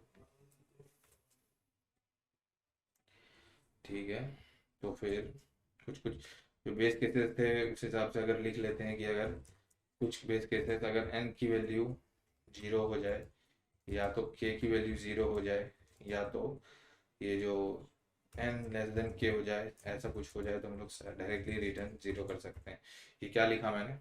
ठीक है, तो फिर कुछ कुछ जो बेस केसेस थे उस हिसाब से अगर लिख लेते हैं कि अगर कुछ बेस केसेस, अगर एन की वैल्यू 0 हो जाए, या तो के की वैल्यू 0 हो जाए, या तो ये जो एन लेस देन के हो जाए, ऐसा कुछ हो जाए, तो हम लोग डायरेक्टली रिटर्न 0 कर सकते हैं। ये क्या लिखा मैंने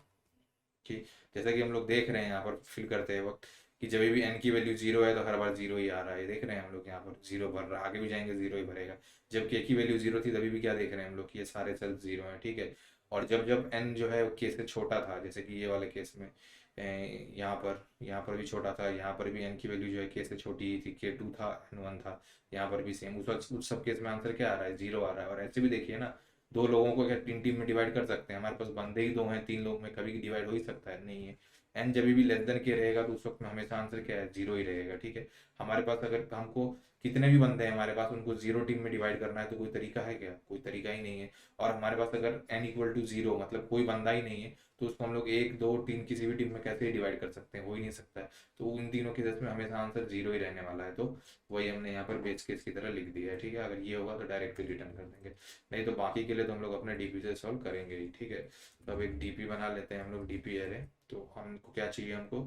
कि जैसा कि हम लोग देख रहे हैं यहाँ पर फिल करते वक्त कि जब भी एन की वैल्यू 0 है तो हर बार 0 ही आ रहा है। देख रहे हैं हम लोग यहाँ पर 0 भर रहा है, आगे भी जाएंगे 0 ही भरेगा। जब के की वैल्यू 0 थी तभी भी क्या देख रहे हैं हम लोग कि ये सारे सेल्स 0 हैं। ठीक है, और जब जब एन जो है के से छोटा था, जैसे कि ये वाले केस में यहाँ पर भी छोटा था, यहाँ पर भी एन की वैल्यू जो है के से छोटी ही थी, के 2 था, N1 था। यहाँ पर भी सेम, उस सब केस में आंसर क्या आ रहा है, 0 आ रहा है। और ऐसे भी देखिए ना, 2 लोगों को क्या 3 टीम में डिवाइड कर सकते हैं, हमारे पास बंदे ही 2 हैं, 3 लोग में कभी डिवाइड हो ही सकता है, नहीं है। एन जब भी लेस देन के रहेगा तो उस वक्त में हमेशा आंसर क्या है, 0 ही रहेगा। ठीक है, हमारे पास अगर हमको कितने भी बंदे हैं हमारे पास, उनको 0 टीम में डिवाइड करना है तो कोई तरीका है क्या, कोई तरीका ही नहीं है। और हमारे पास अगर n = 0 मतलब कोई बंदा ही नहीं है, तो उसको हम लोग 1 2 3 किसी भी टीम में कैसे ही डिवाइड कर सकते हैं, हो ही नहीं सकता है। तो उन तीनों केसेस में हमेशा आंसर 0 ही रहने वाला है। तो वही हमने यहाँ पर बेस केस की तरह लिख दिया है। ठीक है, अगर ये होगा तो डायरेक्ट रिटर्न कर देंगे, नहीं तो बाकी के लिए तो हम लोग अपने डीपी से सॉल्व करेंगे ही। ठीक है, तो अब एक डीपी बना लेते हैं हम लोग, डीपी एरे। तो हमको क्या चाहिए, हमको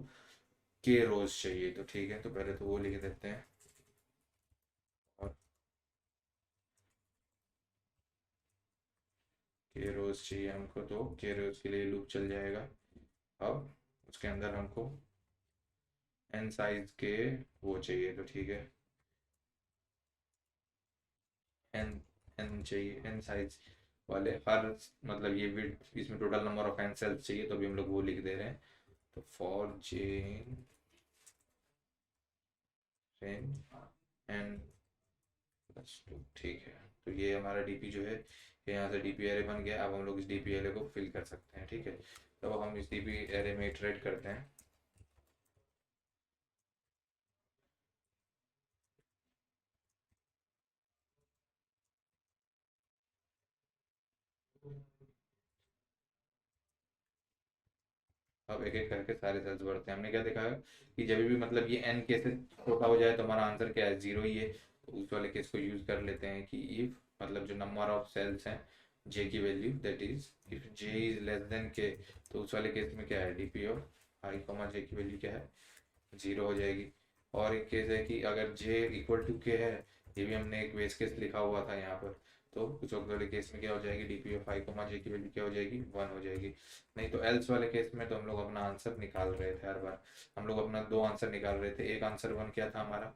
के रोज चाहिए। तो ठीक है, तो पहले तो वो लिख देते हैं। और के रोज चाहिए हमको, तो के रोज के लिए लूप चल जाएगा। अब उसके अंदर हमको एन साइज के वो चाहिए। तो ठीक है, एन एन चाहिए, एन साइज वाले हर मतलब ये विड्थ, इसमें total number of n cells चाहिए, तो अभी हम लोग वो लिख दे रहे हैं। तो फॉर जे एन +2, ठीक है। तो ये हमारा डीपी जो है, ये यहाँ से डीपी एरे बन गया। अब हम लोग इस डीपी एरे को फिल कर सकते हैं, ठीक है। तो अब हम इस डीपी एरे में इटरेट करते हैं। अब एक एक करके सारे सेल्स बढ़ते हैं। हमने क्या देखा है कि जब भी मतलब ये एन के से छोटा हो जाए तो हमारा आंसर क्या है, जीरो ही है। तो उस वाले केस को यूज कर लेते हैं कि इफ मतलब जो नंबर ऑफ सेल्स हैं जे की value, that is if J is less than के, तो उस वाले केस में क्या है, डीपी ऑफ आई कॉमा जे की वैल्यू क्या है, जीरो हो जाएगी। और एक केस है कि अगर जे इक्वल टू के है, ये भी हमने एक बेस केस लिखा हुआ था यहाँ पर। तो कुछ और वाले केस में क्या हो जाएगी, डीपी ऑफ आई कॉमा जे की वैल्यू क्या हो जाएगी, वन हो जाएगी। नहीं तो एल्स वाले केस में तो हम लोग अपना आंसर निकाल रहे थे हर बार। हम लोग अपना दो आंसर निकाल रहे थे। एक आंसर वन क्या था हमारा,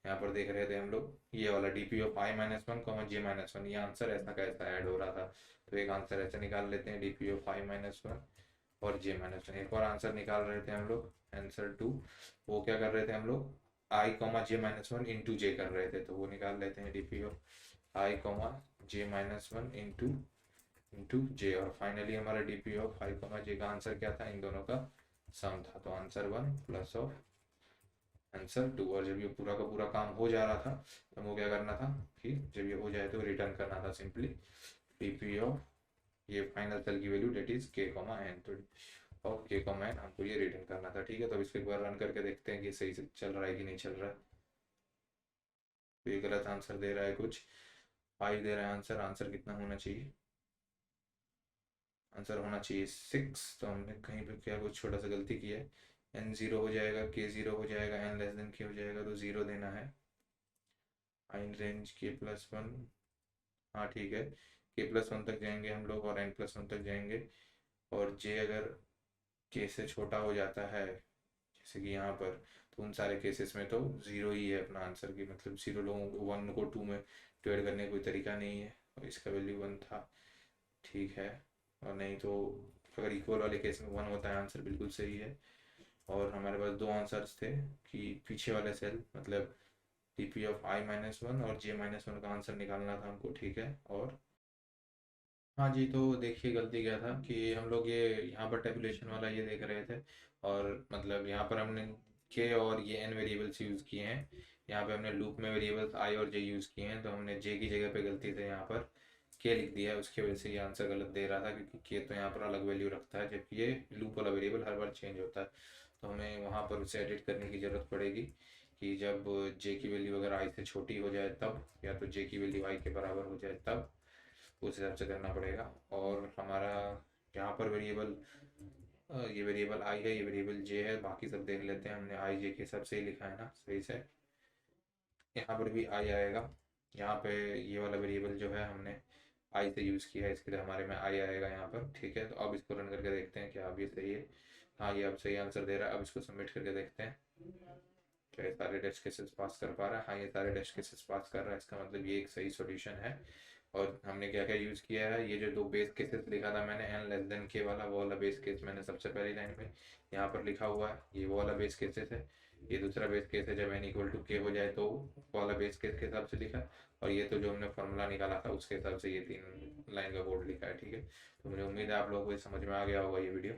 यहाँ पर देख रहे थे हम लोग, ये वाला DP of I minus one comma J minus one, ये आंसर ऐसा का ऐसा ऐड हो रहा था। तो एक आंसर ऐसे निकाल लेते हैं, DP of I minus one और जे माइनस वन। एक और आंसर निकाल रहे थे हम लोग, आंसर टू। वो क्या कर रहे थे हम लोग, I comma J minus one into J कर रहे थे, तो वो निकाल लेते हैं, DP of I comma J minus one into J. और फाइनली हमारा DP of I comma J का आंसर क्या था, इन दोनों का सम था। तो answer one plus of answer two. और जब ये पूरा का पूरा काम हो जा रहा था तो हमको क्या करना था कि जब ये हो जाए तो रिटर्न करना था सिंपली डीपी ऑफ ये फाइनल सेल की वैल्यू डेट इज के कॉमा एन। तो और के कॉमा एन हमको ये रिटर्न करना था, ठीक है। तो अब इसको एक बार रन करके देखते हैं कि सही से चल रहा है कि नहीं चल रहा है। तो ये गलत आंसर दे रहा है कुछ, 5 दे रहा है आंसर। आंसर कितना होना चाहिए, आंसर होना चाहिए 6। तो हमने कहीं पे क्या कुछ छोटा सा गलती किया है। एन जीरो हो जाएगा, के जीरो हो जाएगा, एन लेस देन के हो जाएगा, तो जीरो देना है। आई रेंज के प्लस वन, हाँ ठीक है। के प्लस वन तक जाएंगे हम लोग और एन प्लस वन तक जाएंगे। और जे अगर के से छोटा हो जाता है, जैसे कि यहाँ पर, तो उन सारे केसेस में तो ज़ीरो ही है अपना आंसर की। मतलब ज़ीरो लोगों को वन को टू में डिवाइड करने का कोई तरीका नहीं है, और इसका वैल्यू वन था, ठीक है। और नहीं तो अगर इक्वल वाले केस में वन होता है, आंसर बिल्कुल सही है। और हमारे पास दो आंसर्स थे कि पीछे वाले सेल मतलब DP of I minus one और जे माइनस वन का आंसर निकालना था हमको, ठीक है। और हाँ जी, तो देखिए गलती क्या था कि हम लोग ये यहाँ पर टेबुलेशन वाला ये देख रहे थे, और मतलब यहाँ पर हमने के और ये एन वेरिएबल्स यूज़ किए हैं। यहाँ पे हमने लूप में वेरिएबल्स आई और जे यूज़ किए हैं, तो हमने जे की जगह पे गलती से यहाँ पर के लिख दिया है। उसकी वजह से ये आंसर गलत दे रहा था, क्योंकि के तो यहाँ पर अलग वैल्यू रखता है, जबकि ये लूप वाला वेरिएबल हर बार चेंज होता है। तो हमें वहाँ पर उसे एडिट करने की ज़रूरत पड़ेगी कि जब जे की वैल्यू अगर आई से छोटी हो जाए तब, या तो जे की वैल्यू आई के बराबर हो जाए तब, उस हिसाब से करना पड़ेगा। और हमारा यहाँ पर वेरिएबल, ये वेरिएबल आई है, ये वेरिएबल जे है, बाकी सब देख लेते हैं। हमने आई जे के हिसाब से ही लिखा है ना सही से, यहाँ पर भी आई आएगा। यहाँ पे ये वाला वेरिएबल जो है हमने आई से यूज़ किया है, इसके लिए हमारे में आई आएगा यहाँ पर, ठीक है। तो अब इसको रन करके देखते हैं क्या अब ये सही है। हाँ, ये अब सही आंसर दे रहा है। अब इसको सबमिट करके देखते हैं क्या ये सारे टेस्ट केसेस पास कर पा रहा है। हाँ, ये सारे टेस्ट केसेस पास कर रहा है, इसका मतलब ये एक सही सॉल्यूशन है। और हमने क्या क्या यूज़ किया है, ये जो दो बेस केसेस लिखा था मैंने, एन लेस देन के वाला, वो वाला बेस केस मैंने सबसे पहली लाइन में यहाँ पर लिखा हुआ है, ये वो वाला बेस केसेस है। ये दूसरा बेस केस है जब एन इक्वल टू के हो जाए तो वो वाला बेस केस के हिसाब से लिखा। और ये तो जो हमने फॉर्मूला निकाला था उसके हिसाब से ये 3 लाइन का कोड लिखा है, ठीक है। तो मुझे उम्मीद है आप लोगों को ये समझ में आ गया होगा ये वीडियो।